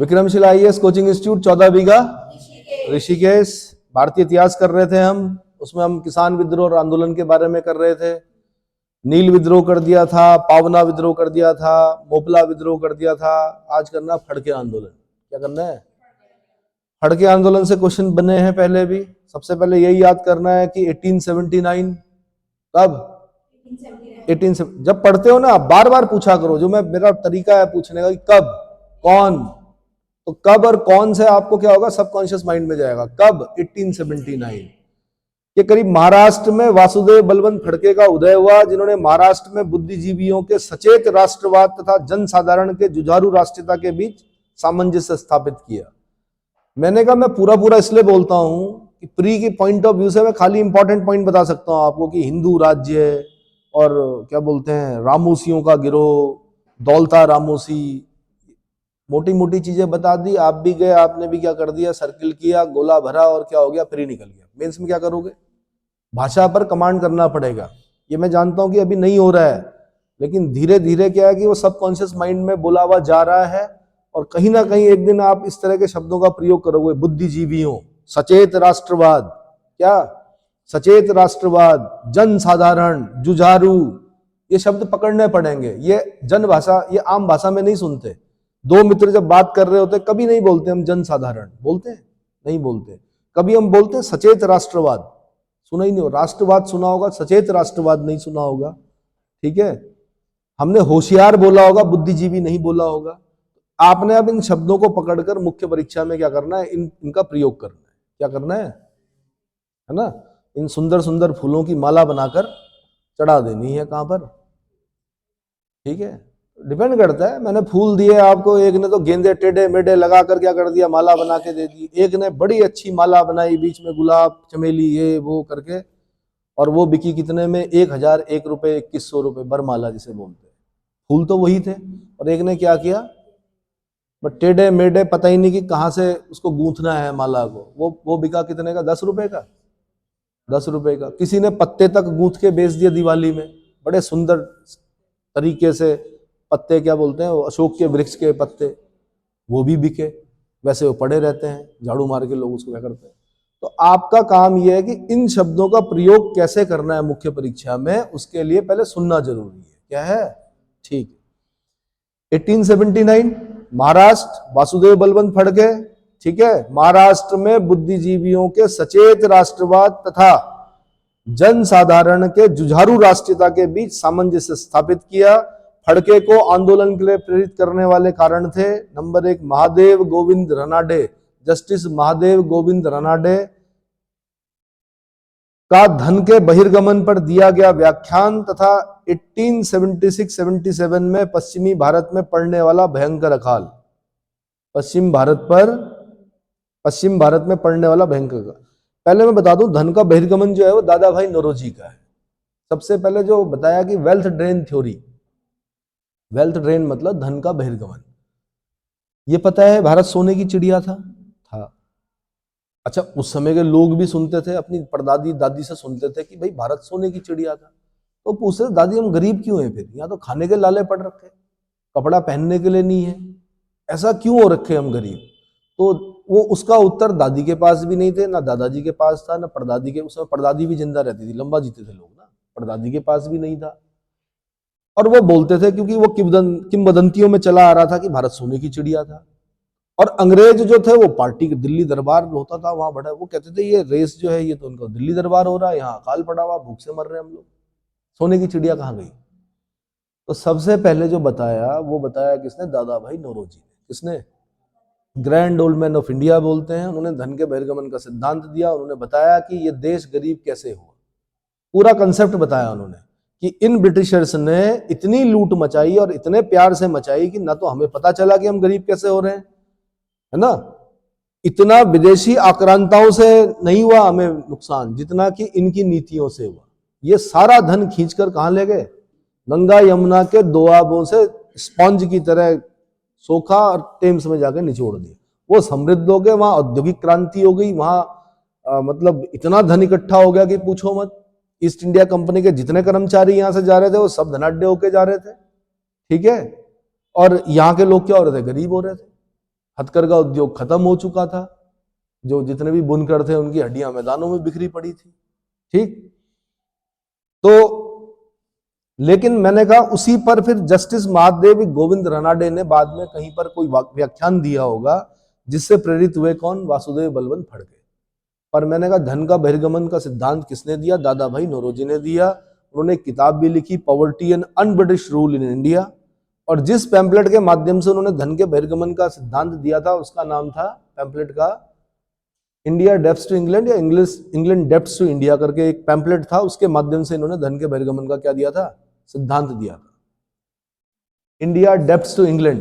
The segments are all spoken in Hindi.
विक्रमशिला आईएएस कोचिंग इंस्टीट्यूट 14 बीघा ऋषिकेश। भारतीय इतिहास कर रहे थे हम, उसमें हम किसान विद्रोह और आंदोलन के बारे में कर रहे थे। नील विद्रोह कर दिया था, पावना विद्रोह कर दिया था, मोपला विद्रोह कर दिया था। आज करना फड़के आंदोलन। क्या करना है? फड़के आंदोलन से क्वेश्चन बने हैं पहले भी। सबसे पहले यही याद करना है कि 1879 कब? 18 जब पढ़ते हो ना बार बार पूछा करो, जो मेरा तरीका है पूछने का कि कब, कौन, तो कब और कौन से आपको क्या होगा, सबकॉन्शियस माइंड में जाएगा। कब? 1879 के करीब महाराष्ट्र में वासुदेव बलवंत फड़के का उदय हुआ, जिन्होंने महाराष्ट्र में बुद्धिजीवियों के सचेत राष्ट्रवाद तथा जनसाधारण के जुझारू राष्ट्रीयता के बीच सामंजस्य स्थापित किया। मैंने कहा मैं पूरा इसलिए बोलता हूं कि प्री के पॉइंट ऑफ व्यू से मैं खाली इंपॉर्टेंट पॉइंट बता सकता हूं आपको कि हिंदू राज्य और क्या बोलते हैं रामोसियों का गिरोह, दौलता रामोसी, मोटी मोटी चीजें बता दी। आप भी गए, आपने भी क्या कर दिया, सर्किल किया, गोला भरा और क्या हो गया, फ्री निकल गया। मेंस में क्या करोगे? भाषा पर कमांड करना पड़ेगा। ये मैं जानता हूं कि अभी नहीं हो रहा है, लेकिन धीरे धीरे क्या है कि वो सबकॉन्शियस माइंड में बोला हुआ जा रहा है और कहीं ना कहीं एक दिन आप इस तरह के शब्दों का प्रयोग करोगे। बुद्धिजीवियों, सचेत राष्ट्रवाद, क्या सचेत राष्ट्रवाद, जन साधारण, जुझारू, ये शब्द पकड़ने पड़ेंगे। ये जन भाषा, ये आम भाषा में नहीं सुनते। दो मित्र जब बात कर रहे होते कभी नहीं बोलते हम जन साधारण, बोलते हैं? नहीं बोलते। कभी हम बोलते हैं सचेत राष्ट्रवाद, सुना ही नहीं हो। राष्ट्रवाद सुना होगा, सचेत राष्ट्रवाद नहीं सुना होगा। ठीक है, हमने होशियार बोला होगा, बुद्धिजीवी नहीं बोला होगा। आपने अब इन शब्दों को पकड़कर मुख्य परीक्षा में क्या करना है, इनका प्रयोग करना है। क्या करना है ना? इन सुंदर सुंदर फूलों की माला बनाकर चढ़ा देनी है। कहां पर? ठीक है, डिपेंड करता है। मैंने फूल दिए आपको, एक ने तो गेंदे टेढ़े मेढ़े लगाकर क्या कर दिया, माला बना के दे दी। एक ने बड़ी अच्छी माला बनाई, बीच में गुलाब चमेली ये वो करके, और वो बिकी कितने में? 1001 रुपए, 2100 रुपए बरमाला जिसे बोलते हैं। फूल तो वही थे, और एक ने क्या किया, बट टेढ़े मेढ़े, पता ही नहीं कि कहाँ से उसको गूंथना है माला को। वो बिका कितने का? 10 रुपए का। 10 रुपए का। किसी ने पत्ते तक गूंथ के बेच दिया दिवाली में, बड़े सुंदर तरीके से पत्ते, क्या बोलते हैं, अशोक के वृक्ष के पत्ते, वो भी बिके। वैसे वो पड़े रहते हैं, झाड़ू मार के लोग उसको क्या करते हैं। तो आपका काम यह है कि इन शब्दों का प्रयोग कैसे करना है मुख्य परीक्षा में, उसके लिए पहले सुनना जरूरी है। क्या है? ठीक। 1879 महाराष्ट्र, वासुदेव बलवंत फड़के। ठीक है, महाराष्ट्र में बुद्धिजीवियों के सचेत राष्ट्रवाद तथा जनसाधारण के जुझारू राष्ट्रीयता के बीच सामंजस्य स्थापित किया। फड़के को आंदोलन के लिए प्रेरित करने वाले कारण थे, नंबर 1 महादेव गोविंद रनाडे, जस्टिस महादेव गोविंद रनाडे का धन के बहिर्गमन पर दिया गया व्याख्यान तथा 1876-77 में पश्चिमी भारत में पड़ने वाला भयंकर अकाल। पश्चिम भारत में पड़ने वाला भयंकर। पहले मैं बता दूं, धन का बहिर्गमन जो है वो दादा भाई नौरोजी का है। सबसे पहले जो बताया कि wealth drain theory, wealth drain मतलब धन का बहिर्गमन। ये पता है भारत सोने की चिड़िया था। अच्छा, उस समय के लोग भी सुनते थे, अपनी परदादी दादी से सुनते थे कि भाई भारत सोने की चिड़िया था। तो पूछते थे दादी हम गरीब क्यों हैं, फिर यहाँ तो खाने के लाले पड़ रखे, कपड़ा पहनने के लिए नहीं है, ऐसा क्यों हो रखे हम गरीब? तो वो उसका उत्तर दादी के पास भी नहीं थे, ना दादाजी के पास था, ना परदादी के। उस समय परदादी भी जिंदा रहती थी, लंबा जीते थे लोग ना, परदादी के पास भी नहीं था। और वो बोलते थे क्योंकि वो किंवदंतियों में चला आ रहा था कि भारत सोने की चिड़िया था। और अंग्रेज जो थे वो पार्टी के दिल्ली दरबार होता था वहां बड़ा, वो कहते थे ये रेस जो है ये तो उनका दिल्ली दरबार हो रहा है, यहाँ अकाल पड़ा हुआ, भूख से मर रहे हैं हम लोग, सोने की चिड़िया कहाँ गई? तो सबसे पहले जो बताया वो बताया किसने? दादा भाई नौरोजी ने। किसने? Grand old man of India बोलते हैं। उन्होंने धन के बहिर्गमन का सिद्धांत दिया। उन्होंने बताया कि ये देश गरीब कैसे हुआ, पूरा कंसेप्ट बताया उन्होंने कि इन ब्रिटिशर्स ने इतनी लूट मचाई और इतने प्यार से मचाई कि ना तो हमें पता चला कि हम गरीब कैसे हो रहे हैं, है ना। इतना विदेशी आक्रांताओं से नहीं हुआ हमें नुकसान जितना कि इनकी नीतियों से हुआ। ये सारा धन खींचकर कहां ले गए? गंगा यमुना के दोआबों से स्पंज की तरह सोखा और टेम्स में जाकर निचोड़ दिया। वो समृद्ध हो गए, वहां औद्योगिक क्रांति हो गई, वहां मतलब इतना धन इकट्ठा हो गया कि पूछो मत। ईस्ट इंडिया कंपनी के जितने कर्मचारी यहां से जा रहे थे वो सब धनाढ्य होके जा रहे थे। ठीक है, और यहाँ के लोग क्या हो रहे थे? गरीब हो रहे थे। हथकरघा उद्योग खत्म हो चुका था, जो जितने भी बुनकर थे उनकी हड्डियां मैदानों में बिखरी पड़ी थी। ठीक, तो लेकिन मैंने कहा उसी पर फिर जस्टिस महादेव गोविंद रनाडे ने बाद में कहीं पर कोई व्याख्यान दिया होगा, जिससे प्रेरित हुए कौन? वासुदेव बलवंत फड़के। पर मैंने कहा धन का बहिर्गमन का सिद्धांत किसने दिया? दादा भाई नौरोजी ने दिया। उन्होंने एक किताब भी लिखी, poverty and un-British rule in India, और जिस पैम्पलेट के माध्यम से उन्होंने धन के बहिर्गमन का सिद्धांत दिया था उसका नाम था पैम्पलेट का इंडिया डेप्स टू इंग्लैंड या इंग्लैंड डेप्स टू इंडिया करके एक पैम्पलेट था। उसके माध्यम से इन्होंने धन के बहिर्गमन का क्या दिया था? सिद्धांत दिया था। India debts to England,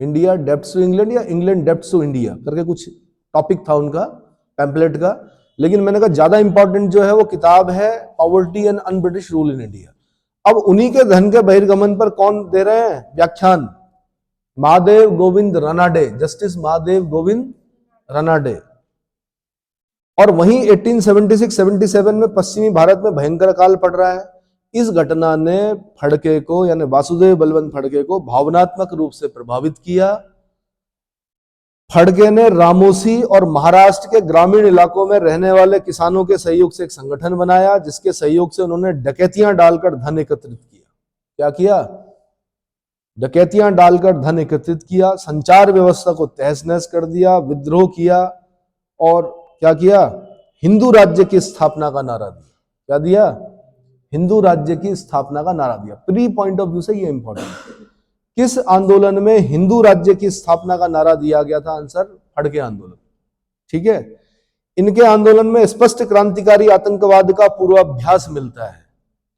India debts to England या इंग्लैंड डेप्स टू इंडिया करके कुछ टॉपिक था उनका पैम्पलेट का। लेकिन मैंने कहा ज्यादा इंपॉर्टेंट जो है वो किताब है poverty and un-British rule in India. अब उन्हीं के धन के बहिर्गमन पर कौन दे रहे हैं व्याख्यान? महादेव गोविंद रनाडे, जस्टिस महादेव गोविंद रनाडे। और वहीं 1876-77 में पश्चिमी भारत में भयंकर अकाल पड़ रहा है। इस घटना ने फड़के को यानी वासुदेव बलवंत फड़के को भावनात्मक रूप से प्रभावित किया। फड़के ने रामोसी और महाराष्ट्र के ग्रामीण इलाकों में रहने वाले किसानों के सहयोग से एक संगठन बनाया, जिसके सहयोग से उन्होंने डकैतियां डालकर धन एकत्रित किया। क्या किया? डकैतियां डालकर धन एकत्रित किया, संचार व्यवस्था को तहस नहस कर दिया, विद्रोह किया और क्या किया? हिंदू राज्य की स्थापना का नारा दिया। क्या दिया? हिंदू राज्य की स्थापना का नारा दिया। प्री पॉइंट ऑफ व्यू से ये इंपॉर्टेंट है। किस आंदोलन में हिंदू राज्य की स्थापना का नारा दिया गया था? आंसर फड़के आंदोलन। ठीक है, इनके आंदोलन में स्पष्ट क्रांतिकारी आतंकवाद का पूर्वाभ्यास मिलता है।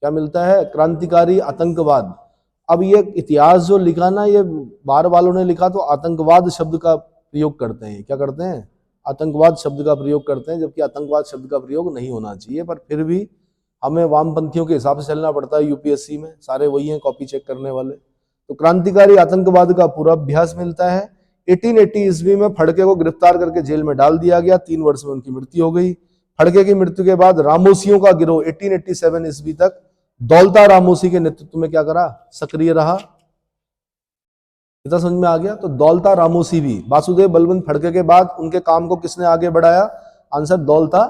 क्या मिलता है? क्रांतिकारी आतंकवाद। अब ये इतिहास जो लिखा ना, ये बाहर वालों ने लिखा तो आतंकवाद शब्द का प्रयोग करते हैं। क्या करते हैं? आतंकवाद शब्द का प्रयोग करते हैं, जबकि आतंकवाद शब्द का प्रयोग नहीं होना चाहिए। पर फिर भी हमें वामपंथियों के हिसाब से चलना पड़ता है। यूपीएससी में सारे वही हैं कॉपी चेक करने वाले। तो क्रांतिकारी आतंकवाद का पूर्वाभ्यास मिलता है। 1880 ईस्वी में फड़के को गिरफ्तार करके जेल में डाल दिया गया। 3 वर्ष में उनकी मृत्यु हो गई। फड़के की मृत्यु के बाद रामोसियों का गिरोह 1887 ईस्वी तक दौलता रामोसी के नेतृत्व में क्या करा? सक्रिय रहा। इतना समझ में आ गया? तो दौलता रामोसी भी वासुदेव बलवंत फड़के के बाद उनके काम को किसने आगे बढ़ाया? आंसर दौलता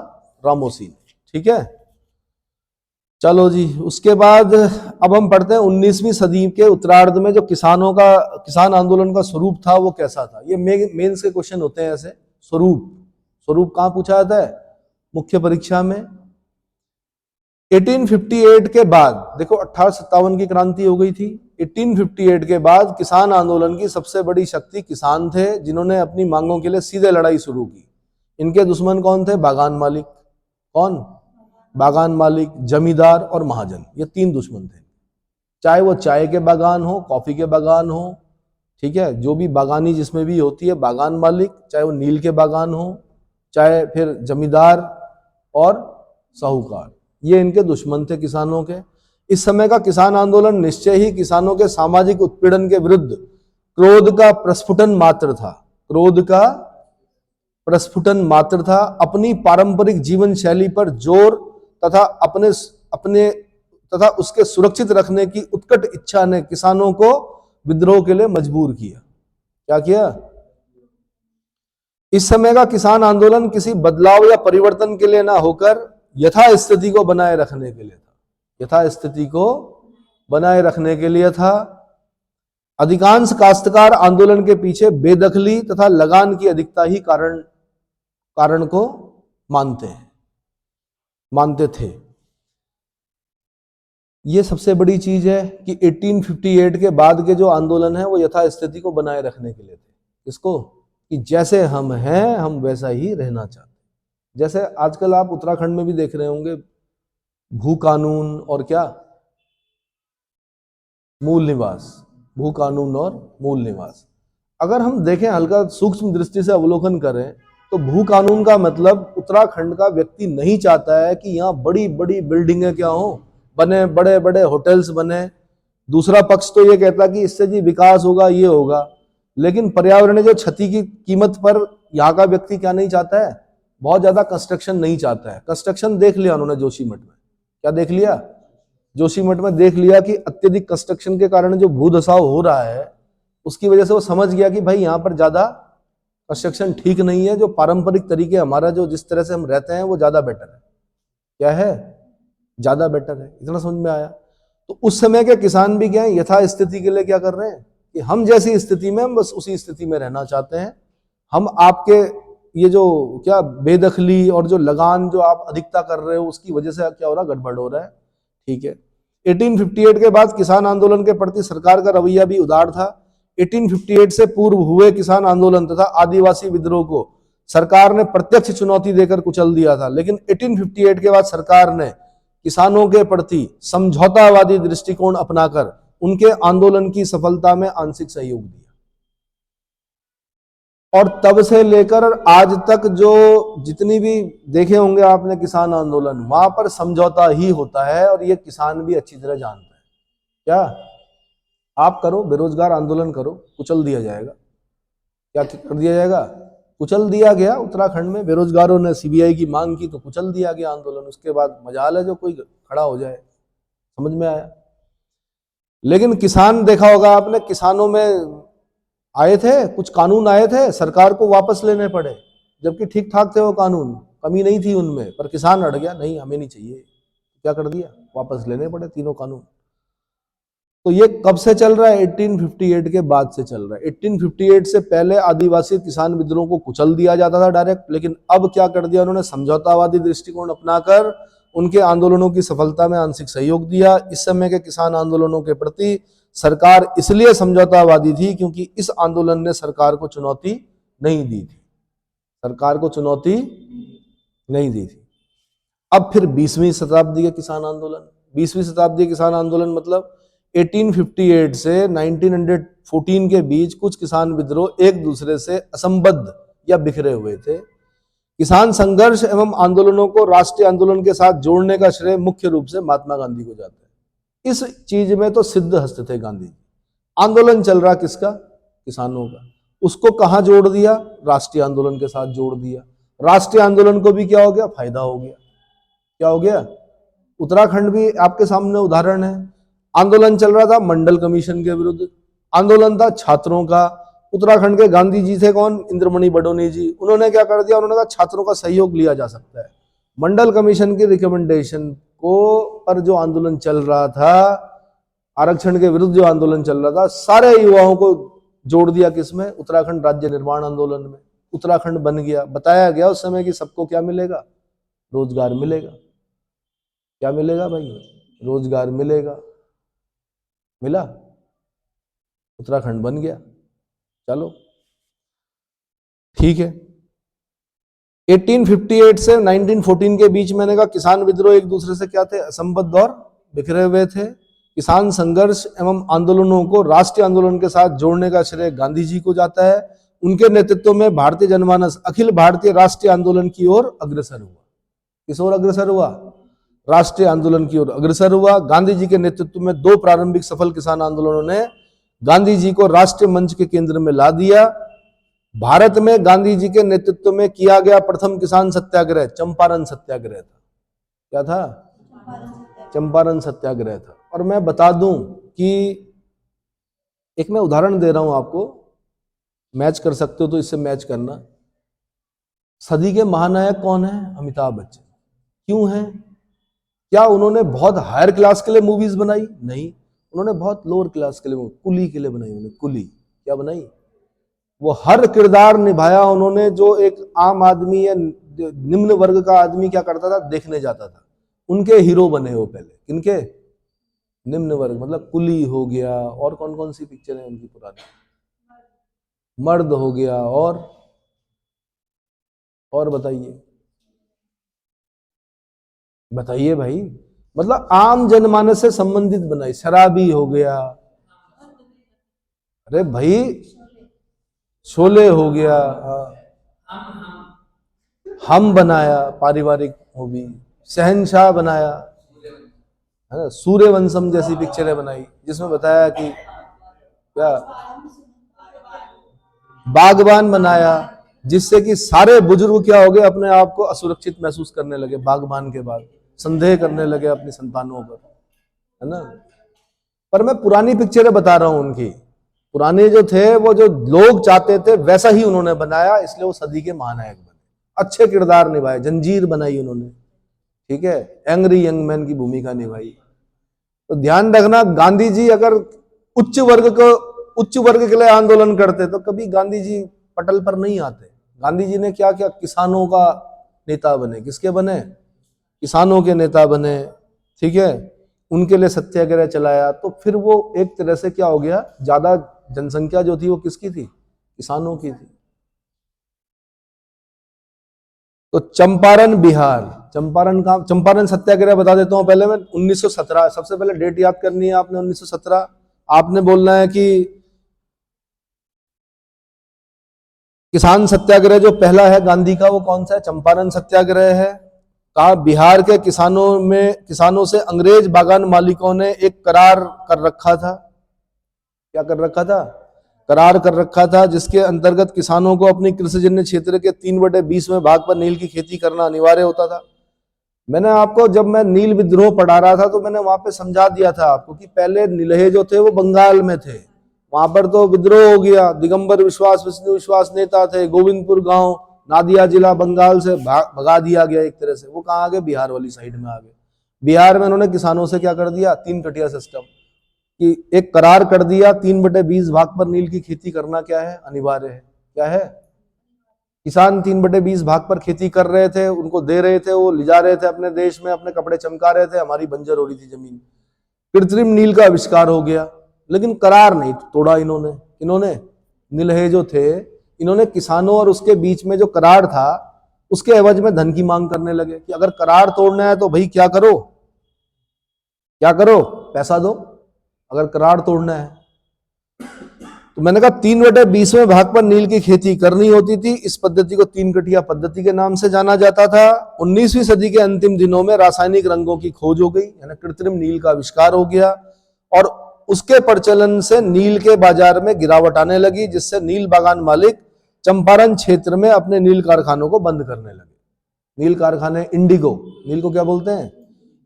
रामोसी ने। ठीक है, चलो जी। उसके बाद अब हम पढ़ते हैं 19वीं सदी के उत्तरार्ध में जो किसान आंदोलन का स्वरूप था वो कैसा था। ये मेंस के क्वेश्चन होते हैं ऐसे। स्वरूप कहां पूछा जाता है? मुख्य परीक्षा में। 1858 के बाद देखो 1857 की क्रांति हो गई थी। 1858 के बाद किसान आंदोलन की सबसे बड़ी शक्ति किसान थे, जिन्होंने अपनी मांगों के लिए सीधे लड़ाई शुरू की। इनके दुश्मन कौन थे? बागान मालिक। कौन? बागान मालिक, जमींदार और महाजन। ये 3 दुश्मन थे। चाहे वो चाय के बागान हो, कॉफी के बागान हो, ठीक है, जो भी बागानी जिसमें भी होती है बागान मालिक, चाहे वो नील के बागान हो, चाहे फिर जमींदार और साहूकार, ये इनके दुश्मन थे किसानों के। इस समय का किसान आंदोलन निश्चय ही किसानों के सामाजिक उत्पीड़न के विरुद्ध क्रोध का प्रस्फुटन मात्र था। क्रोध का प्रस्फुटन मात्र था। अपनी पारंपरिक जीवन शैली पर जोर तथा उसके सुरक्षित रखने की उत्कट इच्छा ने किसानों को विद्रोह के लिए मजबूर किया। क्या किया? इस समय का किसान आंदोलन किसी बदलाव या परिवर्तन के लिए ना होकर यथास्थिति को बनाए रखने के लिए था। यथास्थिति को बनाए रखने के लिए था। अधिकांश काश्तकार आंदोलन के पीछे बेदखली तथा लगान की अधिकता ही कारण को मानते थे। ये सबसे बड़ी चीज है कि 1858 के बाद के जो आंदोलन है वो यथास्थिति को बनाए रखने के लिए थे। इसको कि जैसे हम हैं हम वैसा ही रहना चाहते। जैसे आजकल आप उत्तराखंड में भी देख रहे होंगे भू कानून और क्या मूल निवास, भू कानून और मूल निवास। अगर हम देखें हल्का सूक्ष्म दृष्टि से अवलोकन करें तो भू कानून का मतलब उत्तराखंड का व्यक्ति नहीं चाहता है कि यहाँ बड़ी बड़ी बिल्डिंगें क्या हो बने, बड़े बड़े होटल्स बने। दूसरा पक्ष तो ये कहता कि इससे जी विकास होगा, ये होगा। लेकिन पर्यावरणीय जो क्षति की कीमत पर यहाँ का व्यक्ति क्या नहीं चाहता है? बहुत ज्यादा कंस्ट्रक्शन नहीं चाहता है। कंस्ट्रक्शन देख लिया उन्होंने जोशीमठ में। क्या देख लिया? जोशीमठ में देख लिया कि अत्यधिक कंस्ट्रक्शन के कारण जो भूधसाव हो रहा है उसकी वजह से वो समझ गया कि भाई यहाँ पर ज्यादा कंस्ट्रक्शन ठीक नहीं है, जो पारंपरिक तरीके हमारा जो जिस तरह से हम रहते हैं वो ज्यादा बेटर है। क्या है? ज्यादा बेटर है। इतना समझ में आया? तो उस समय के किसान भी क्या है, यथा स्थिति के लिए क्या कर रहे हैं कि हम जैसी स्थिति में, हम बस उसी स्थिति में रहना चाहते हैं। हम आपके ये जो क्या बेदखली और जो लगान जो आप अधिकता कर रहे हो, उसकी वजह से क्या हो रहा है, गड़बड़ हो रहा है। ठीक है। 1858 के बाद किसान आंदोलन के प्रति सरकार का रवैया भी उदार था। 1858 से पूर्व हुए किसान आंदोलन तथा आदिवासी विद्रोह को सरकार ने प्रत्यक्ष चुनौती देकर कुचल दिया था, लेकिन 1858 के बाद सरकार ने किसानों के प्रति समझौतावादी दृष्टिकोण अपनाकर उनके आंदोलन की सफलता में आंशिक सहयोग दिया। और तब से लेकर आज तक जो जितनी भी देखे होंगे आपने किसान आंदोलन, वहां पर समझौता ही होता है, और ये किसान भी अच्छी तरह जानते हैं। क्या आप करो बेरोजगार आंदोलन करो, कुचल दिया जाएगा। क्या कर दिया जाएगा? कुचल दिया गया। उत्तराखंड में बेरोजगारों ने सीबीआई की मांग की तो कुचल दिया गया आंदोलन। उसके बाद मजाल है जो कोई खड़ा हो जाए। समझ में आया? लेकिन किसान देखा होगा आपने, किसानों में आए थे कुछ कानून आए थे, सरकार को वापस लेने पड़े, जबकि ठीक ठाक थे वो कानून, कमी नहीं थी उनमें, पर किसान अड़ गया, नहीं हमें नहीं चाहिए। क्या कर दिया? वापस लेने पड़े तीनों कानून। तो ये कब से चल रहा है? 1858 के बाद से चल रहा है। 1858 से पहले आदिवासी किसान विद्रोह को कुचल दिया जाता था डायरेक्ट, लेकिन अब क्या कर दिया उन्होंने, समझौतावादी दृष्टिकोण अपनाकर उनके आंदोलनों की सफलता में आंशिक सहयोग दिया। इस समय के किसान आंदोलनों के प्रति सरकार इसलिए समझौतावादी थी क्योंकि इस आंदोलन ने सरकार को चुनौती नहीं दी थी। सरकार को चुनौती नहीं दी थी। अब फिर 20वीं शताब्दी के किसान आंदोलन, 20वीं शताब्दी किसान आंदोलन मतलब 1858 से 1914 के बीच कुछ किसान विद्रोह एक दूसरे से असंबद्ध या बिखरे हुए थे। किसान संघर्ष एवं आंदोलनों को राष्ट्रीय आंदोलन के साथ जोड़ने का श्रेय मुख्य रूप से महात्मा गांधी को जाता है। इस चीज में तो सिद्ध हस्त थे गांधी। आंदोलन चल रहा किसका? किसानों का। उसको कहां जोड़ दिया? राष्ट्रीय आंदोलन के साथ जोड़ दिया। राष्ट्रीय आंदोलन को भी क्या हो गया? फायदा हो गया। क्या हो गया? उत्तराखंड भी आपके सामने उदाहरण है। आंदोलन चल रहा था मंडल कमीशन के विरुद्ध, आंदोलन था छात्रों का। उत्तराखंड के गांधी जी थे कौन? इंद्रमणि बडोनी जी। उन्होंने क्या कर दिया? उन्होंने कहा छात्रों का सहयोग लिया जा सकता है। मंडल कमीशन की रिकमेंडेशन को पर जो आंदोलन चल रहा था, आरक्षण के विरुद्ध जो आंदोलन चल रहा था, सारे युवाओं को जोड़ दिया किसमें? उत्तराखंड राज्य निर्माण आंदोलन में। उत्तराखंड बन गया। बताया गया उस समय कि सबको क्या मिलेगा? रोजगार मिलेगा। क्या मिलेगा भाई? रोजगार मिलेगा। मिला, उत्तराखंड बन गया। चलो ठीक है। 1858 से 1914 के बीच मैंने कहा किसान विद्रोह एक दूसरे से क्या थे? असंबद्ध और बिखरे हुए थे। किसान संघर्ष एवं आंदोलनों को राष्ट्रीय आंदोलन के साथ जोड़ने का श्रेय गांधी जी को जाता है। उनके नेतृत्व में भारतीय जनमानस अखिल भारतीय राष्ट्रीय आंदोलन की ओर अग्रसर हुआ। किस ओर अग्रसर हुआ? राष्ट्रीय आंदोलन की ओर अग्रसर हुआ। गांधी जी के नेतृत्व में दो प्रारंभिक सफल किसान आंदोलनों ने गांधी जी को राष्ट्रीय मंच के केंद्र में ला दिया। भारत में गांधी जी के नेतृत्व में किया गया प्रथम किसान सत्याग्रह चंपारण सत्याग्रह था। क्या था? चंपारण सत्याग्रह था। और मैं बता दूं कि एक मैं उदाहरण दे रहा हूं आपको, मैच कर सकते हो तो इससे मैच करना। सदी के महानायक कौन है? अमिताभ बच्चन। क्यों है? क्या उन्होंने बहुत हायर क्लास के लिए मूवीज बनाई? नहीं, उन्होंने बहुत लोअर क्लास के लिए, कुली के लिए बनाई। उन्होंने कुली क्या बनाई? वो हर किरदार निभाया उन्होंने जो एक आम आदमी या निम्न वर्ग का आदमी क्या करता था, देखने जाता था। उनके हीरो बने वो पहले। किनके? निम्न वर्ग, मतलब कुली हो गया, और कौन कौन सी पिक्चर है उनकी पुरानी? मर्द हो गया, और बताइए बताइए भाई। मतलब आम जनमानस से संबंधित बनाई। शराबी हो गया, अरे भाई शोले हो गया, हम बनाया पारिवारिक मूवी, शहनशाह बनाया, है ना, सूर्यवंशम जैसी पिक्चरें बनाई जिसमें बताया कि क्या, बागबान बनाया, जिससे कि सारे बुजुर्ग क्या हो गए, अपने आप को असुरक्षित महसूस करने लगे। बागबान के बाद संदेह करने लगे अपनी संतानों पर, है ना। पर मैं पुरानी पिक्चरें बता रहा हूं उनकी, पुराने जो थे वो जो लोग चाहते थे वैसा ही उन्होंने बनाया, इसलिए वो सदी के महानायक बने, अच्छे किरदार निभाए, जंजीर बनाई उन्होंने, ठीक है, एंग्री यंग मैन की भूमिका निभाई। तो ध्यान रखना, गांधी जी अगर उच्च वर्ग के लिए आंदोलन करते तो कभी गांधी जी पटल पर नहीं आते। गांधी जी ने क्या किया, किसानों का नेता बने, किसके बने, किसानों के नेता बने, ठीक है, उनके लिए सत्याग्रह चलाया। तो फिर वो एक तरह से क्या हो गया, ज्यादा जनसंख्या जो थी वो किसकी थी, किसानों की थी। तो चंपारण बिहार, चंपारण सत्याग्रह बता देता हूं पहले मैं, 1917, सबसे पहले डेट याद करनी है आपने, 1917। आपने बोलना है कि किसान सत्याग्रह जो पहला है गांधी का वो कौन सा है, चंपारण सत्याग्रह है। कहा बिहार के किसानों से अंग्रेज बागान मालिकों ने एक करार कर रखा था। क्या कर रखा था, करार कर रखा था, जिसके अंतर्गत किसानों को अपनी कृषिजन्य क्षेत्र के 3/20 भाग पर नील की खेती करना अनिवार्य होता था। मैंने आपको, जब मैं नील विद्रोह पढ़ा रहा था तो मैंने वहां पे समझा दिया था आपको कि पहले नीलहे जो थे वो बंगाल में थे, वहां पर तो विद्रोह हो गया, दिगंबर विश्वास, विष्णु विश्वास नेता थे, गोविंदपुर गांव, नादिया जिला बंगाल से भगा दिया गया एक तरह से, वो कहाँ आ गए, बिहार वाली साइड में आ गए। बिहार में उन्होंने किसानों से क्या कर दिया, 3 कटिया सिस्टम कि एक करार कर दिया, 3/20 भाग पर नील की खेती करना क्या है, अनिवार्य है। क्या है, किसान 3/20 भाग पर खेती कर रहे थे, उनको दे रहे थे, वो ले जा रहे थे अपने देश में, अपने कपड़े चमका रहे थे, हमारी बंजर हो रही थी जमीन। कृत्रिम नील का आविष्कार हो गया, लेकिन करार नहीं तोड़ा इन्होंने नीलहे जो थे, इन्होंने किसानों और उसके बीच में जो करार था उसके एवज में धन की मांग करने लगे कि अगर करार तोड़ना है तो भाई क्या करो, पैसा दो, अगर करार तोड़ना है। तो मैंने कहा 3/20 भाग पर नील की खेती करनी होती थी। इस पद्धति को 3 कटिया पद्धति के नाम से जाना जाता था। 19वीं सदी के अंतिम दिनों में रासायनिक रंगों की खोज हो गई, यानी कृत्रिम नील का आविष्कार हो गया, और उसके प्रचलन से नील के बाजार में गिरावट आने लगी, जिससे नील बागान मालिक चंपारण क्षेत्र में अपने नील कारखानों को बंद करने लगे। नील कारखाने, इंडिगो, नील को क्या बोलते हैं,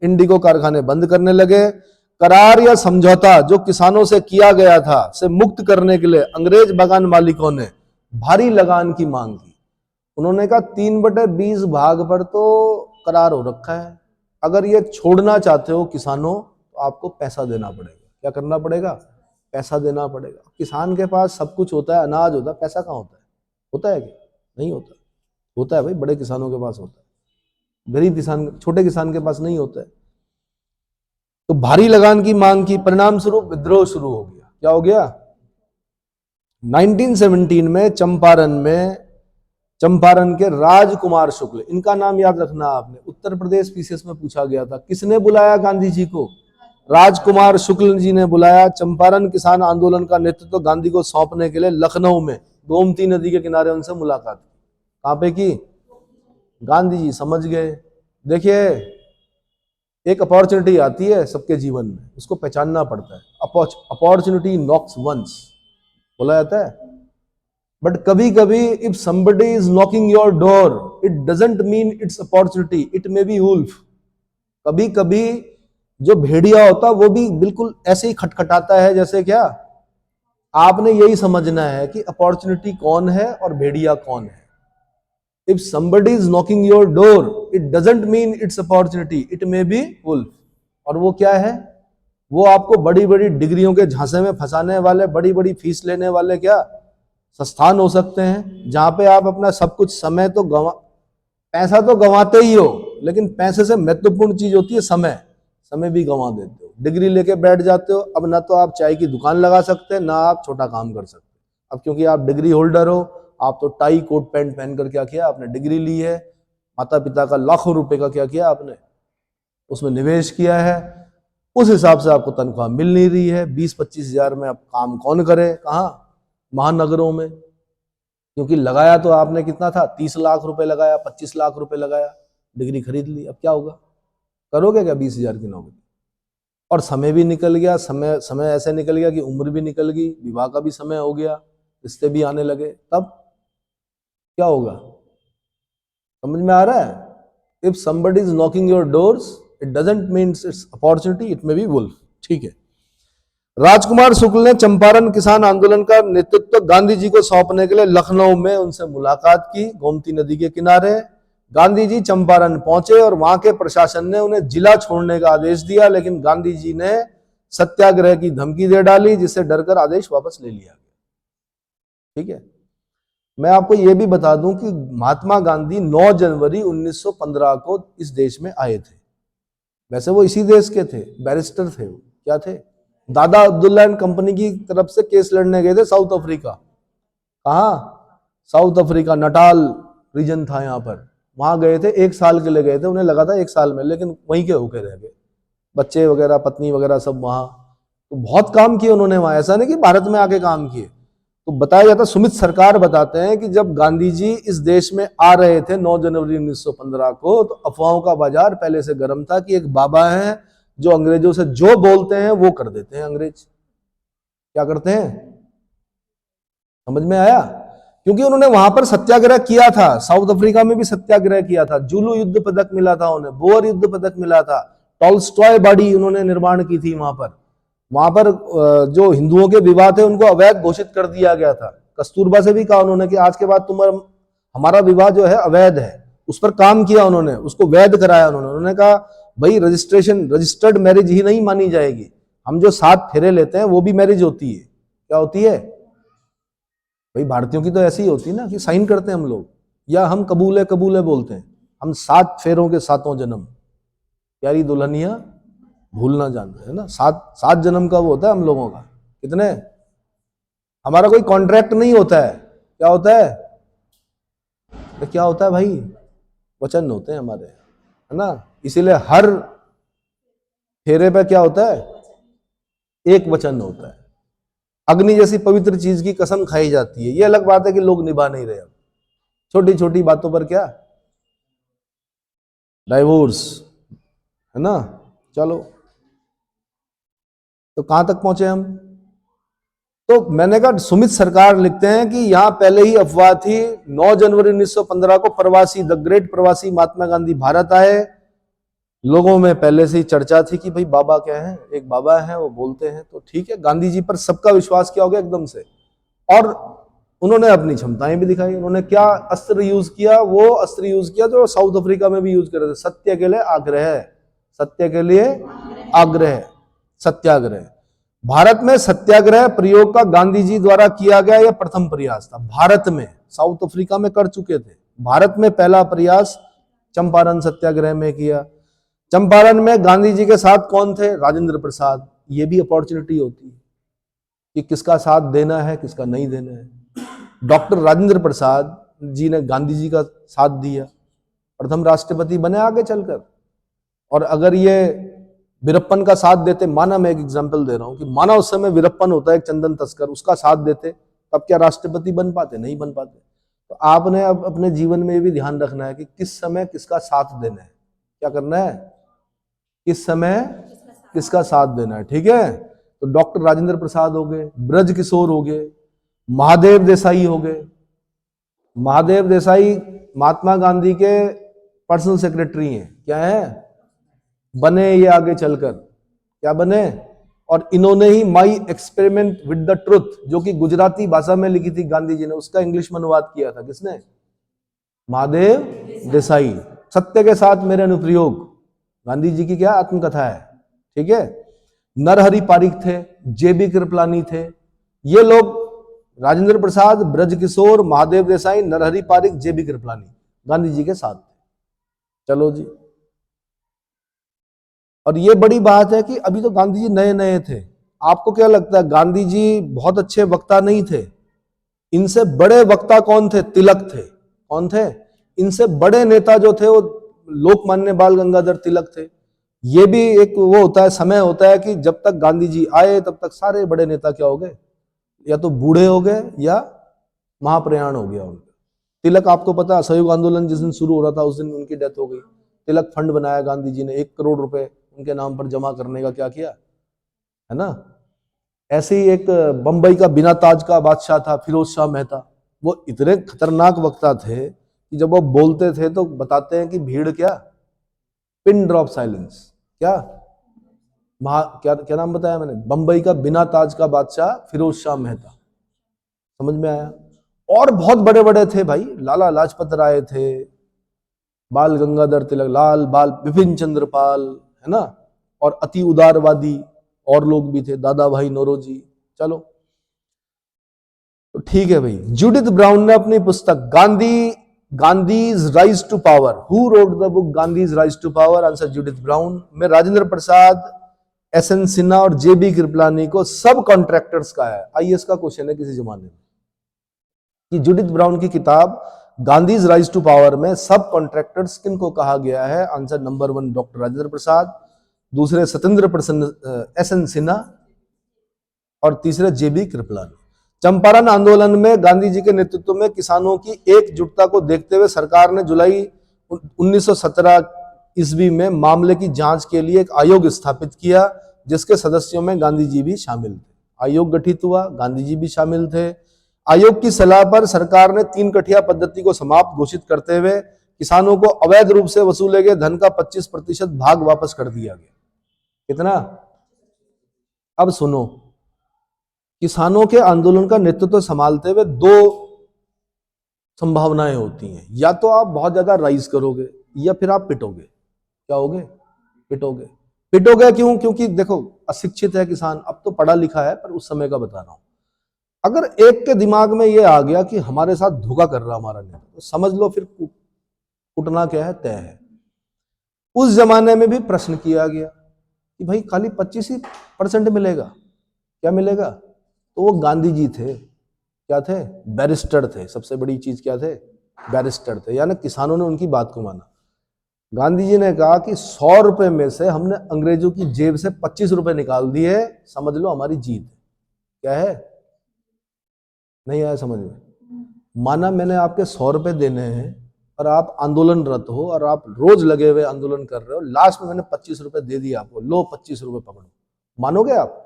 इंडिगो कारखाने बंद करने लगे। करार या समझौता जो किसानों से किया गया था से मुक्त करने के लिए अंग्रेज बागान मालिकों ने भारी लगान की मांग की। उन्होंने कहा 3/20 भाग पर तो करार हो रखा है, अगर ये छोड़ना चाहते हो किसानों तो आपको पैसा देना पड़ेगा। क्या करना पड़ेगा, पैसा देना पड़ेगा। किसान के पास सब कुछ होता है, अनाज होता है, पैसा कहाँ होता है, होता है क्या, नहीं होता, होता है भाई, बड़े किसानों के पास होता है, गरीब किसान, छोटे किसान के पास नहीं होता है। तो भारी लगान की मांग की, परिणाम स्वरूप विद्रोह शुरू हो गया। क्या हो गया, 1917 में चंपारण के राजकुमार शुक्ल, इनका नाम याद रखना आपने, उत्तर प्रदेश पीसीएस में पूछा गया था, किसने बुलाया गांधी जी को, राजकुमार शुक्ल जी ने बुलाया। चंपारण किसान आंदोलन का नेतृत्व गांधी को सौंपने के लिए लखनऊ में गोमती नदी के किनारे उनसे मुलाकात की। कहां पे की, गांधी जी समझ गए। देखिए, एक अपॉर्चुनिटी आती है सबके जीवन में, उसको पहचानना पड़ता है। अपॉर्चुनिटी नॉक्स वंस बोला जाता है, बट कभी कभी if somebody is knocking your door it doesn't mean it's opportunity, it may be wolf. कभी कभी जो भेड़िया होता है वो भी बिल्कुल ऐसे ही खटखटाता है, जैसे क्या, आपने यही समझना है कि अपॉर्चुनिटी कौन है और भेड़िया कौन है। If somebody is knocking your door, it doesn't mean it's opportunity, it may be wolf। और वो क्या है, वो आपको बड़ी बड़ी डिग्रियों के झांसे में फंसाने वाले, बड़ी बड़ी फीस लेने वाले क्या संस्थान हो सकते हैं, जहां पे आप अपना सब कुछ, समय तो पैसा तो गंवाते ही हो, लेकिन पैसे से महत्वपूर्ण चीज होती है समय, समय भी गंवा देते हो। डिग्री लेके बैठ जाते हो, अब ना तो आप चाय की दुकान लगा सकते, ना आप छोटा काम कर सकते। अब क्योंकि आप डिग्री होल्डर हो, आप तो टाई कोट पैंट पहनकर क्या किया, आपने डिग्री ली है, माता पिता का लाखों रुपए का क्या किया आपने, उसमें निवेश किया है, उस हिसाब से आपको तनख्वाह मिल नहीं रही है। 20-25 हजार में अब काम कौन करे, कहाँ, महानगरों में, क्योंकि लगाया तो आपने कितना था, 30 लाख रुपए लगाया, 25 लाख रुपए लगाया, डिग्री खरीद ली, अब क्या होगा, करोगे क्या 20 हजार की नौकरी। और समय भी निकल गया, समय ऐसे निकल गया कि उम्र भी निकल गई, विवाह का भी समय हो गया, रिश्ते भी आने लगे, तब क्या होगा, समझ में आ रहा है। If somebody is knocking your doors it doesn't mean it's opportunity, it may be wolf। ठीक है, राजकुमार शुक्ल ने चंपारण किसान आंदोलन का नेतृत्व गांधी जी को सौंपने के लिए लखनऊ में उनसे मुलाकात की। गोमती नदी के किनारे गांधी जी चंपारण पहुंचे और वहां के प्रशासन ने उन्हें जिला छोड़ने का आदेश दिया, लेकिन गांधी जी ने सत्याग्रह की धमकी दे डाली, जिससे डरकर आदेश वापस ले लिया गया। ठीक है, मैं आपको यह भी बता दूं कि महात्मा गांधी 9 जनवरी 1915 को इस देश में आए थे। वैसे वो इसी देश के थे, बैरिस्टर थे। वो क्या थे? दादा अब्दुल्ला एंड कंपनी की तरफ से केस लड़ने गए थे साउथ अफ्रीका। कहा? साउथ अफ्रीका, नटाल रीजन था यहाँ पर। वहां गए थे, 1 साल के लिए गए थे। उन्हें लगा था 1 साल में, लेकिन वहीं के होके रह गए। बच्चे वगैरह, पत्नी वगैरह सब वहां। तो बहुत काम किए उन्होंने वहां, ऐसा नहीं कि भारत में आके काम किए। तो बताया जाता, सुमित सरकार बताते हैं कि जब गांधी जी इस देश में आ रहे थे 9 जनवरी 1915 को, तो अफवाहों का बाजार पहले से गर्म था कि एक बाबा है जो अंग्रेजों से जो बोलते हैं वो कर देते हैं। अंग्रेज क्या करते हैं, समझ में आया? क्योंकि उन्होंने वहां पर सत्याग्रह किया था। साउथ अफ्रीका में भी सत्याग्रह किया था। जुलू युद्ध पदक मिला था उन्हें, बोअर युद्ध पदक मिला था, टॉल्स्टॉय बाड़ी उन्होंने निर्माण की थी वहां पर। वहां पर जो हिंदुओं के विवाह थे उनको अवैध घोषित कर दिया गया था। कस्तूरबा से भी कहा उन्होंने कि आज के बाद हमारा विवाह जो है अवैध है। उस पर काम किया उन्होंने, उसको वैध कराया उन्होंने कहा भाई रजिस्टर्ड मैरिज ही नहीं मानी जाएगी। हम जो 7 फेरे लेते हैं वो भी मैरिज होती है। क्या होती है भाई? भारतीयों की तो ऐसी ही होती है ना कि साइन करते हैं हम लोग, या हम कबूले कबूले बोलते हैं। हम 7 फेरों के 7 जन्म, प्यारी दुल्हनिया भूल ना जान, है ना। 7 जन्म का वो होता है हम लोगों का। कितने? हमारा कोई कॉन्ट्रैक्ट नहीं होता है। क्या होता है? तो क्या होता है भाई? वचन होते हैं हमारे, है ना। इसीलिए हर फेरे पे क्या होता है? एक वचन होता है। अग्नि जैसी पवित्र चीज की कसम खाई जाती है। ये अलग बात है कि लोग निभा नहीं रहे। अब छोटी छोटी बातों पर क्या डाइवोर्स, है ना। चलो, तो कहां तक पहुंचे हम? तो मैंने कहा, सुमित सरकार लिखते हैं कि यहां पहले ही अफवाह थी। 9 जनवरी 1915 को प्रवासी, द ग्रेट प्रवासी महात्मा गांधी भारत आए। लोगों में पहले से ही चर्चा थी कि भाई बाबा क्या है, एक बाबा है वो बोलते हैं। तो ठीक है, गांधी जी पर सबका विश्वास क्या हो गया एकदम से। और उन्होंने अपनी क्षमताएं भी दिखाई। उन्होंने क्या अस्त्र यूज किया? वो अस्त्र यूज किया जो साउथ अफ्रीका में भी यूज कर रहे थे, सत्य के लिए आग्रह। सत्य के लिए आग्रह, सत्याग्रह। भारत में सत्याग्रह प्रयोग का गांधी जी द्वारा किया गया यह प्रथम प्रयास था भारत में। साउथ अफ्रीका में कर चुके थे, भारत में पहला प्रयास चंपारण सत्याग्रह में किया। चंपारण में गांधी जी के साथ कौन थे? राजेंद्र प्रसाद। ये भी अपॉर्चुनिटी होती है कि किसका साथ देना है, किसका नहीं देना है। डॉक्टर राजेंद्र प्रसाद जी ने गांधी जी का साथ दिया, प्रथम राष्ट्रपति बने आगे चलकर। और अगर ये वीरप्पन का साथ देते, माना, मैं एक एग्जांपल दे रहा हूं कि माना उस समय वीरप्पन होता है एक चंदन तस्कर, उसका साथ देते, तब क्या राष्ट्रपति बन पाते? नहीं बन पाते। तो आपने अब अपने जीवन में भी ध्यान रखना है कि किस समय किसका साथ देना है। क्या करना है? किस समय किसका साथ देना है। ठीक है, तो डॉक्टर राजेंद्र प्रसाद हो गए, ब्रज किशोर हो गए, महादेव देसाई हो गए। महादेव देसाई महात्मा गांधी के पर्सनल सेक्रेटरी हैं। क्या है? बने ये आगे चलकर। क्या बने? और इन्होंने ही my experiment with the truth, जो कि गुजराती भाषा में लिखी थी गांधी जी ने, उसका इंग्लिश में अनुवाद किया था। किसने? महादेव देसाई। सत्य के साथ मेरे अनुप्रयोग, गांधी जी की क्या आत्मकथा है। ठीक है, नरहरि पारिक थे, जेबी कृपलानी थे। ये लोग, राजेंद्र प्रसाद, ब्रज किशोर, महादेव देसाई, नरहरि पारिक, जेबी कृपलानी गांधी जी के साथ थे। चलो जी। और ये बड़ी बात है कि अभी तो गांधी जी नए नए थे। आपको क्या लगता है गांधी जी बहुत अच्छे वक्ता नहीं थे? इनसे बड़े वक्ता कौन थे? तिलक थे। कौन थे? इनसे बड़े नेता जो थे वो लोकमान्य बाल गंगाधर तिलक थे। ये भी एक वो होता है, समय होता है कि जब तक गांधी जी आए तब तक सारे बड़े नेता क्या हो गए? या तो बूढ़े हो गए या महाप्रयाण हो गया उनका। तिलक, आपको पता है, असहयोग आंदोलन जिस दिन शुरू हो रहा था उस दिन उनकी डेथ हो गई। तिलक फंड बनाया गांधी जी ने, 1 करोड़ रुपए उनके नाम पर जमा करने का क्या किया, है ना। ऐसे ही एक बंबई का बिना ताज का बादशाह था, फिरोज शाह मेहता। वो इतने खतरनाक वक्ता थे कि जब वो बोलते थे तो बताते हैं कि भीड़ क्या, पिन ड्रॉप साइलेंस। क्या? क्या क्या नाम बताया मैंने? बंबई का बिना ताज का बादशाह फिरोज शाह मेहता। समझ में आया? और बहुत बड़े बड़े थे भाई, लाला लाजपत राय थे, बाल गंगाधर तिलक, लाल बाल विपिन चंद्रपाल, है ना, और अति उदारवादी और लोग भी थे, दादा भाई नौरोजी। चलो तो ठीक है भाई। जूडिथ ब्राउन ने अपनी पुस्तक Gandhi's rise to power, who wrote the book Gandhi's rise to power? Answer Judith Brown. में राजेंद्र प्रसाद, एस.एन. सिन्हा और जे.बी. कृपलानी को सब कॉन्ट्रैक्टर्स का है। आईएएस का क्वेश्चन है किसी जमाने में कि जूडिथ ब्राउन की किताब गांधीज राइज टू पावर में सब कॉन्ट्रैक्टर्स किन को कहा गया है? Answer number 1 doctor Rajendra Prasad, दूसरे सत्येंद्र प्रसन्न, एस.एन. सिन्हा, और तीसरे जे.बी. कृपलानी। चंपारण आंदोलन में गांधी जी के नेतृत्व में किसानों की एकजुटता को देखते हुए सरकार ने जुलाई 1917 ईस्वी में मामले की जांच के लिए एक आयोग स्थापित किया, जिसके सदस्यों में गांधी जी भी शामिल थे। आयोग गठित हुआ, गांधी जी भी शामिल थे। आयोग की सलाह पर सरकार ने 3 कठिया पद्धति को समाप्त घोषित करते हुए किसानों को अवैध रूप से वसूले गए धन का 25% भाग वापस कर दिया गया। कितना? अब सुनो, किसानों के आंदोलन का नेतृत्व संभालते हुए 2 संभावनाएं होती हैं, या तो आप बहुत ज्यादा राइज करोगे या फिर आप पिटोगे। क्या होगे? पिटोगे। पिटोगे क्यों? क्योंकि देखो, अशिक्षित है किसान, अब तो पढ़ा लिखा है, पर उस समय का बता रहा हूं। अगर एक के दिमाग में ये आ गया कि हमारे साथ धोखा कर रहा हमारा नेता, तो समझ लो फिर कुटना क्या है, तय है। उस जमाने में भी प्रश्न किया गया कि भाई खाली 25% मिलेगा, क्या मिलेगा? तो वो गांधी जी थे, क्या थे? बैरिस्टर थे। सबसे बड़ी चीज क्या थे? बैरिस्टर थे। यानी किसानों ने उनकी बात को माना। गांधी जी ने कहा कि 100 रुपए में से हमने अंग्रेजों की जेब से 25 रुपए निकाल दिए, समझ लो हमारी जीत। क्या है? नहीं आया समझ में? माना मैंने आपके 100 रुपए देने हैं और आप आंदोलनरत हो और आप रोज लगे हुए आंदोलन कर रहे हो, लास्ट में मैंने 25 रुपए दे दिए आपको, लो 25 रुपए पकड़ो। मानोगे आप?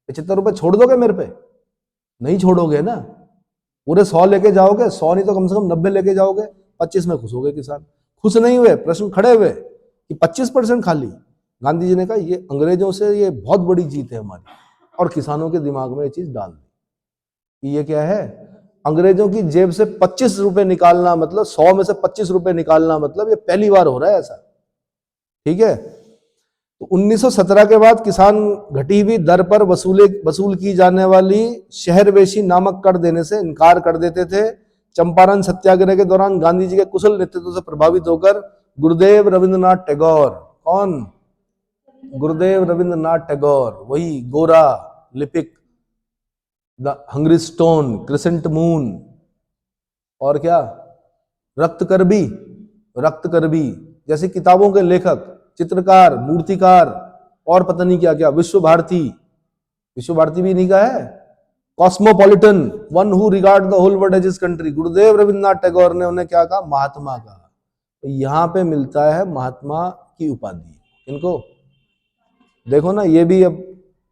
75 रुपए छोड़ दोगे मेरे पे? नहीं छोड़ोगे ना। पूरे 100 लेके जाओगे, 100 नहीं तो कम से कम 90 लेके जाओगे, 25 में खुश हो गए किसान। खुश नहीं हुए, प्रश्न खड़े हुए कि 25% खाली। गांधी जी ने कहा ये अंग्रेजों से ये बहुत बड़ी जीत है हमारी, और किसानों के दिमाग में ये चीज डाल दी कि ये क्या है? अंग्रेजों की जेब से 25 रुपए निकालना मतलब, 100 में से 25 रुपए निकालना मतलब ये पहली बार हो रहा है ऐसा। ठीक है? तो 1917 के बाद किसान घटी हुई दर पर वसूल की जाने वाली शहरवेशी नामक कर देने से इनकार कर देते थे। चंपारण सत्याग्रह के दौरान गांधी जी के कुशल नेतृत्व से प्रभावित होकर गुरुदेव रविंद्रनाथ टैगोर, कौन? गुरुदेव रविंद्रनाथ टैगोर, वही गोरा लिपिक, the hungry stone, crescent moon, और क्या, रक्तकरबी जैसी किताबों के लेखक, चित्रकार, मूर्तिकार, और पता नहीं क्या क्या, विश्व भारती भी इन्हीं का है। Cosmopolitan, one who regard the whole world as his country, Gurudev Rabindranath Tagore ने उन्हें क्या कहा? महात्मा कहा। तो यहां पे मिलता है महात्मा की उपाधि। इनको देखो ना, ये भी अब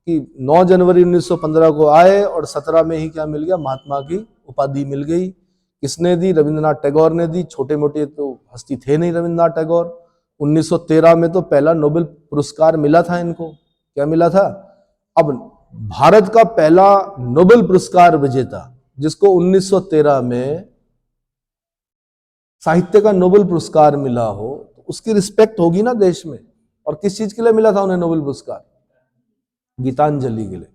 कि 9 जनवरी 1915 को आए और 17 में ही क्या मिल गया? महात्मा की उपाधि मिल गई। किसने दी? रविंद्रनाथ टैगोर ने दी। छोटे मोटे तो हस्ती थे नहीं रविंद्रनाथ टैगोर। 1913 में तो पहला नोबेल पुरस्कार मिला था इनको। क्या मिला था? अब भारत का पहला नोबेल पुरस्कार विजेता जिसको 1913 में साहित्य का नोबेल पुरस्कार मिला हो, तो उसकी रिस्पेक्ट होगी ना देश में। और किस चीज के लिए मिला था उन्हें नोबेल पुरस्कार? गीतांजलि के लिए।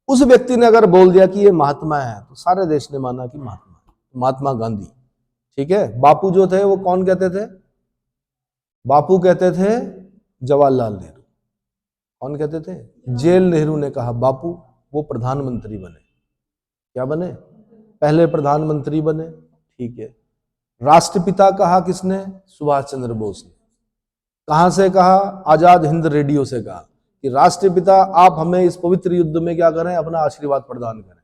उस व्यक्ति ने अगर बोल दिया कि ये महात्मा है, तो सारे देश ने माना कि महात्मा गांधी। ठीक है? बापू जो थे वो कौन कहते थे? बापू कहते थे जवाहरलाल नेहरू। कौन कहते थे? जेल नेहरू ने कहा बापू। वो प्रधानमंत्री बने। क्या बने? पहले प्रधानमंत्री बने। ठीक है। राष्ट्रपिता कहा किसने? सुभाष चंद्र बोस ने। कहां से कहा? आजाद हिंद रेडियो से कहा कि राष्ट्रपिता आप हमें इस पवित्र युद्ध में क्या करें? अपना आशीर्वाद प्रदान करें।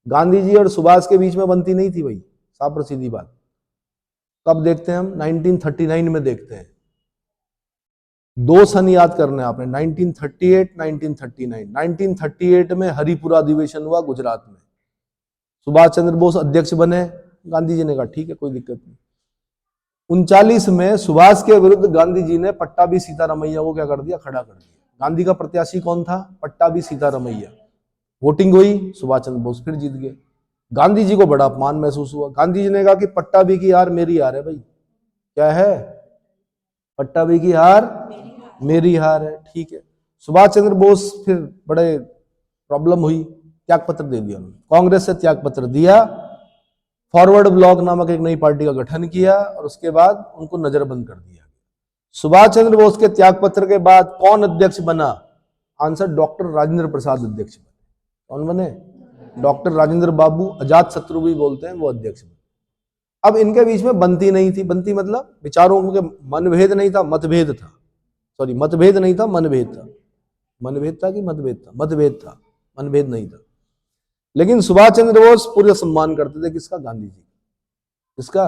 गांधी जी और सुभाष के बीच में बनती नहीं थी भाई, साफ और सीधी बात। कब देखते हैं हम? 1939 में देखते हैं। 2 सन याद करने आपने, 1938, 1939। 1938 में हरिपुरा अधिवेशन हुआ गुजरात में। सुभाष चंद्र बोस अध्यक्ष बने। गांधी जी ने कहा ठीक है, कोई दिक्कत नहीं। 39 में सुभाष के विरुद्ध गांधी जी ने पट्टाभी सीतारामैया को क्या कर दिया? खड़ा कर दिया। गांधी का प्रत्याशी कौन था? पट्टाभी सीतारमैया। वोटिंग हुई, सुभाष चंद्र बोस फिर जीत गए। गांधी जी को बड़ा अपमान महसूस हुआ। गांधी जी ने कहा कि पट्टाभी की हार मेरी हार है भाई। क्या है? पट्टाभी की हार मेरी हार है। ठीक है। सुभाष चंद्र बोस फिर बड़े प्रॉब्लम हुई, त्याग पत्र दे दिया उन्होंने, कांग्रेस से त्याग पत्र दिया, फॉरवर्ड ब्लॉक नामक एक नई पार्टी का गठन किया और उसके बाद उनको नजरबंद कर दिया। सुभाष चंद्र बोस के त्याग पत्र के बाद कौन अध्यक्ष बना? आंसर, डॉक्टर राजेंद्र प्रसाद अध्यक्ष बने। कौन बने? डॉक्टर राजेंद्र बाबू, अजात शत्रु भी बोलते हैं, वो अध्यक्ष बने। अब इनके बीच में बनती नहीं थी। बनती मतलब विचारों के मनभेद नहीं था, मतभेद था। सॉरी, मतभेद नहीं था, मनभेद था। मनभेद था कि मतभेद था? मतभेद था, मनभेद नहीं था। लेकिन सुभाष चंद्र बोस पूरे सम्मान करते थे किसका? गांधी जी। किसका?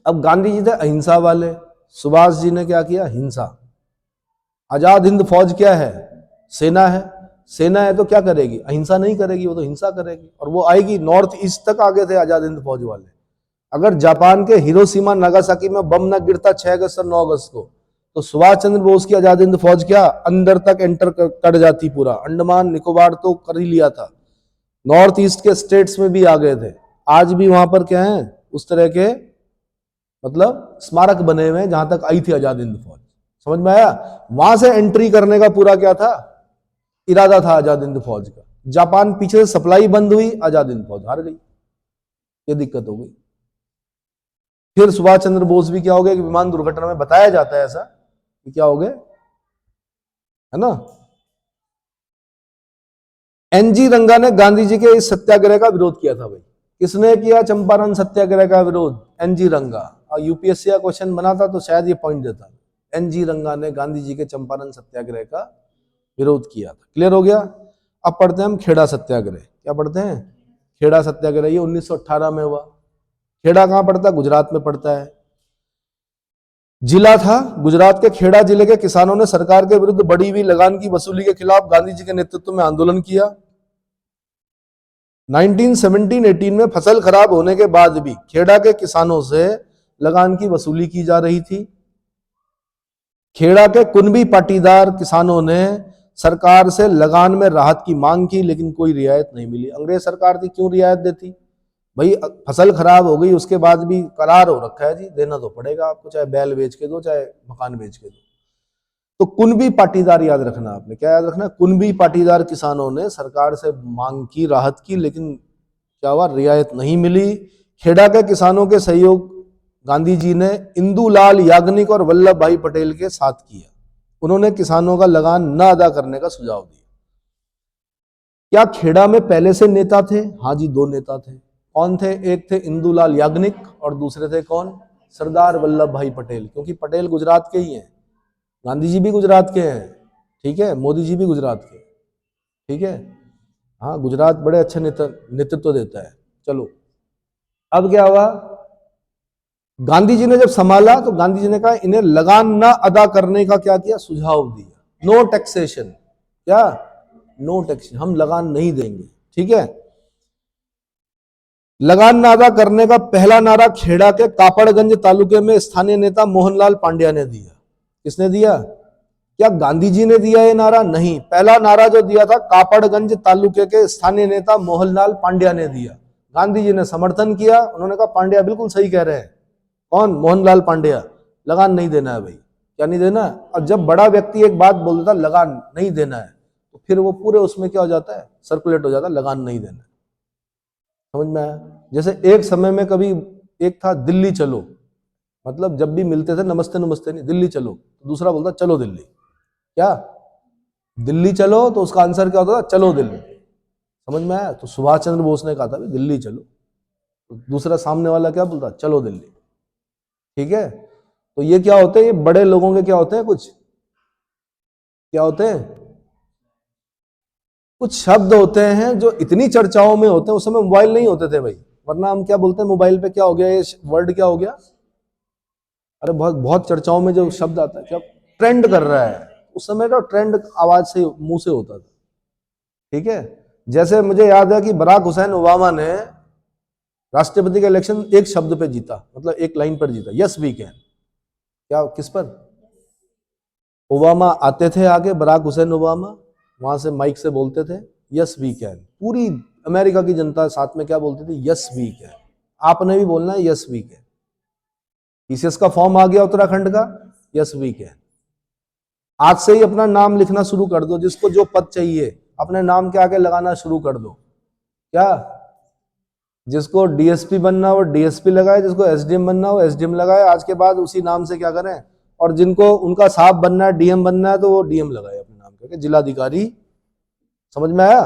अब गांधी जी थे अहिंसा वाले, सुभाष जी ने क्या किया? हिंसा। आजाद हिंद फौज क्या है? सेना है। सेना है तो क्या करेगी? अहिंसा नहीं करेगी, वो तो हिंसा करेगी। और वो आएगी नॉर्थ ईस्ट तक आ गए थे आजाद हिंद फौज वाले। अगर जापान के हिरोशिमा नागासाकी में बम न गिरता 6 अगस्त और 9 अगस्त को, तो सुभाष चंद्र बोस की आजाद हिंद फौज क्या अंदर तक एंटर कर जाती। पूरा अंडमान निकोबार तो कर ही लिया था, नॉर्थ ईस्ट के स्टेट्स में भी आ गए थे। आज भी वहां पर क्या है? उस तरह के मतलब स्मारक बने हुए हैं जहां तक आई थी आजाद हिंद फौज। समझ में आया? वहां से एंट्री करने का पूरा क्या था? इरादा था आजाद हिंद फौज का। जापान पीछे से सप्लाई बंद हुई, आजाद हिंद फौज हार गई। ये दिक्कत हो गई। फिर सुभाष चंद्र बोस भी क्या हो गए कि विमान दुर्घटना में बताया जाता है ऐसा कि क्या हो गए, है ना। एनजी रंगा ने गांधी जी के इस सत्याग्रह का विरोध किया था भाई। किसने किया चंपारण सत्याग्रह का विरोध? एनजी रंगा। और यूपीएससी का क्वेश्चन बना था तो शायद ये पॉइंट देता। एनजी रंगा ने गांधी जी के चंपारण सत्याग्रह का विरोध किया था। क्लियर हो गया? अब पढ़ते हैं हम खेड़ा सत्याग्रह। क्या पढ़ते हैं? खेड़ा सत्याग्रह। ये 1918 में हुआ। खेड़ा कहां पड़ता है? गुजरात में पड़ता है। जिला था गुजरात के। खेड़ा जिले के किसानों ने सरकार के विरुद्ध बढ़ी हुई लगान की वसूली के खिलाफ गांधी जी के नेतृत्व में आंदोलन किया। 1917-18 में फसल खराब होने के बाद भी खेड़ा के किसानों से लगान की वसूली की जा रही थी। खेड़ा के कुनबी पाटीदार किसानों ने सरकार से लगान में राहत की मांग की, लेकिन कोई रियायत नहीं मिली। अंग्रेज सरकार थी, क्यों रियायत देती भाई? फसल खराब हो गई उसके बाद भी करार हो रखा है जी, देना तो पड़ेगा आपको, चाहे बैल बेच के दो, चाहे मकान बेच के दो। तो कुनबी पाटीदार याद रखना आपने। क्या याद रखना? कुनबी पाटीदार किसानों ने सरकार से मांग की, राहत की, लेकिन क्या हुआ? रियायत नहीं मिली। खेड़ा के किसानों के सहयोग गांधी जी ने इंदुलाल याग्निक और वल्लभ भाई पटेल के साथ किया। उन्होंने किसानों का लगान न अदा करने का सुझाव दिया। क्या खेड़ा में पहले से नेता थे? हाँ जी, 2 नेता थे। कौन थे? एक थे इंदुलाल याग्निक और दूसरे थे कौन? सरदार वल्लभ भाई पटेल। क्योंकि पटेल गुजरात के ही हैं, गांधी जी भी गुजरात के हैं, ठीक है, मोदी जी भी गुजरात के, ठीक है। हाँ, गुजरात बड़े अच्छे नेतृत्व देता है। चलो, अब क्या हुआ? गांधी जी ने जब संभाला तो गांधी जी ने कहा इन्हें लगान न अदा करने का क्या किया? सुझाव दिया। No taxation. क्या? नो टैक्सेशन, हम लगान नहीं देंगे, ठीक है। लगान न अदा करने का पहला नारा खेड़ा के कापड़गंज तालुके में स्थानीय नेता मोहनलाल पांड्या ने दिया। किसने दिया? क्या गांधी जी ने दिया ये नारा? नहीं, पहला नारा जो दिया था कापड़गंज तालुके के स्थानीय नेता मोहनलाल पांड्या ने दिया। गांधी जी ने समर्थन किया। उन्होंने कहा पांड्या बिल्कुल सही कह रहे हैं। कौन? मोहनलाल पांड्या। लगान नहीं देना है भाई। क्या नहीं देना? और जब बड़ा व्यक्ति एक बात बोल देता लगान नहीं देना है, तो फिर वो पूरे उसमें क्या हो जाता है? सर्कुलेट हो जाता है, लगान नहीं देना। समझ में आया? जैसे एक समय में कभी एक था दिल्ली चलो, मतलब जब भी मिलते थे नमस्ते नमस्ते नहीं, दिल्ली चलो, तो दूसरा बोलता चलो दिल्ली। क्या? दिल्ली चलो, तो उसका आंसर क्या होता था? चलो दिल्ली। समझ में आया? तो सुभाष चंद्र बोस ने कहा था दिल्ली चलो, तो दूसरा सामने वाला क्या बोलता? चलो दिल्ली। ठीक है। तो ये क्या होते हैं? ये बड़े लोगों के क्या होते हैं? कुछ क्या होते हैं? कुछ शब्द होते हैं जो इतनी चर्चाओं में होते हैं। उस समय मोबाइल नहीं होते थे भाई, वरना हम क्या बोलते हैं मोबाइल पे? क्या हो गया ये वर्ड? क्या हो गया? अरे बहुत बहुत चर्चाओं में जो शब्द आता है, क्या ट्रेंड कर रहा है, उस समय का ट्रेंड आवाज से, मुंह से होता था। ठीक है। जैसे मुझे याद है कि बराक हुसैन ओबामा ने राष्ट्रपति का इलेक्शन एक शब्द पे जीता, मतलब एक लाइन पर जीता, यस वी कैन। क्या? किस पर? ओबामा आते थे आगे, बराक हुसैन ओबामा वहां से माइक से बोलते थे यस वी कैन। पूरी अमेरिका की जनता साथ में क्या बोलती थी? Yes we can. आपने भी बोलना है यस वी कैन। पीसीएस का फॉर्म आ गया उत्तराखंड का, यस वी कैन। आज से ही अपना नाम लिखना शुरू कर दो, जिसको जो पद चाहिए अपने नाम के आगे लगाना शुरू कर दो। क्या? जिसको डीएसपी बनना हो डीएसपी लगाए, जिसको एसडीएम बनना हो एसडीएम लगाए। आज के बाद उसी नाम से क्या करें, और जिनको उनका साहब बनना है, डीएम बनना है, तो वो डीएम लगाए अपने नाम के, जिलाधिकारी। समझ में आया?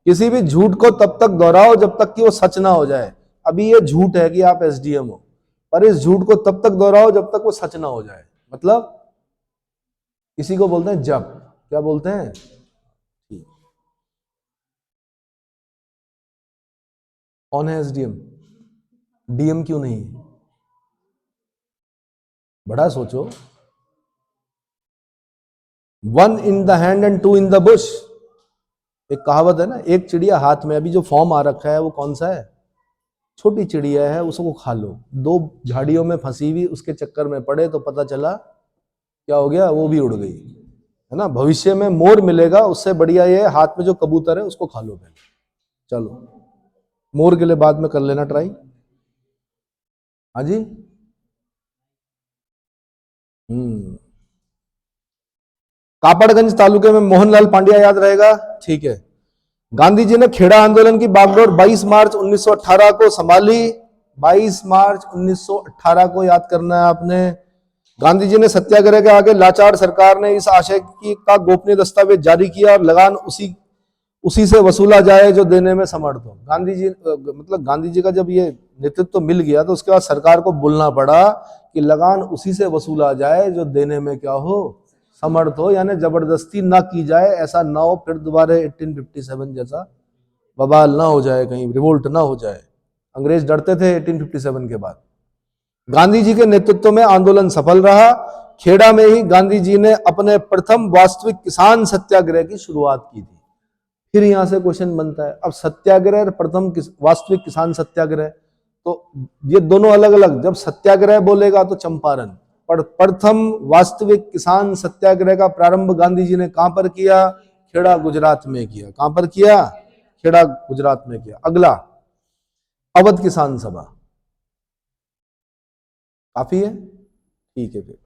किसी भी झूठ को तब तक दोहराओ जब तक कि वो सच ना हो जाए। अभी ये झूठ है कि आप एसडीएम हो, पर इस झूठ को तब तक दोहराओ जब तक वो सच ना हो जाए। मतलब इसी को बोलते हैं जब। क्या बोलते हैं? कौन है एसडीएम? डीएम क्यों नहीं? बड़ा सोचो। One in the hand and two in the bush. एक कहावत है ना, एक चिड़िया हाथ में। अभी जो फॉर्म आ रखा है वो कौन सा है? छोटी चिड़िया है, उसको खा लो। दो झाड़ियों में फंसी हुई, उसके चक्कर में पड़े तो पता चला क्या हो गया, वो भी उड़ गई, है ना। भविष्य में मोर मिलेगा, उससे बढ़िया ये हाथ में जो कबूतर है उसको खा लो पहले। चलो, मोर के लिए बाद में कर लेना ट्राई। हाँ जी। कापड़गंज तालुके में मोहनलाल पांड्या याद रहेगा, ठीक है। गांधी जी ने खेड़ा आंदोलन की बागडोर 22 मार्च 1918 को संभाली। 22 मार्च 1918 को याद करना है आपने। गांधी जी ने सत्याग्रह के आगे लाचार सरकार ने इस आशय की का गोपनीय दस्तावेज जारी किया और लगान उसी से वसूला जाए जो देने में समर्थ हो। गांधी जी मतलब गांधी जी का जब ये नेतृत्व मिल गया तो उसके बाद सरकार को बोलना पड़ा कि लगान उसी से वसूला जाए जो देने में क्या हो, समर्थ हो, यानी जबरदस्ती ना की जाए। ऐसा ना हो फिर दोबारा 1857 जैसा बवाल ना हो जाए, कहीं रिवोल्ट ना हो जाए। अंग्रेज डरते थे 1857 के बाद। गांधी जी के नेतृत्व में आंदोलन सफल रहा। खेड़ा में ही गांधी जी ने अपने प्रथम वास्तविक किसान सत्याग्रह की शुरुआत की थी। फिर यहां से क्वेश्चन बनता है, अब सत्याग्रह और प्रथम वास्तविक किसान सत्याग्रह, तो ये दोनों अलग अलग। जब सत्याग्रह बोलेगा तो चंपारण, पर प्रथम वास्तविक किसान सत्याग्रह का प्रारंभ गांधी जी ने कहां पर किया? खेड़ा गुजरात में किया। कहां पर किया? खेड़ा गुजरात में किया। अगला, अवध किसान सभा। काफी है, ठीक है फिर।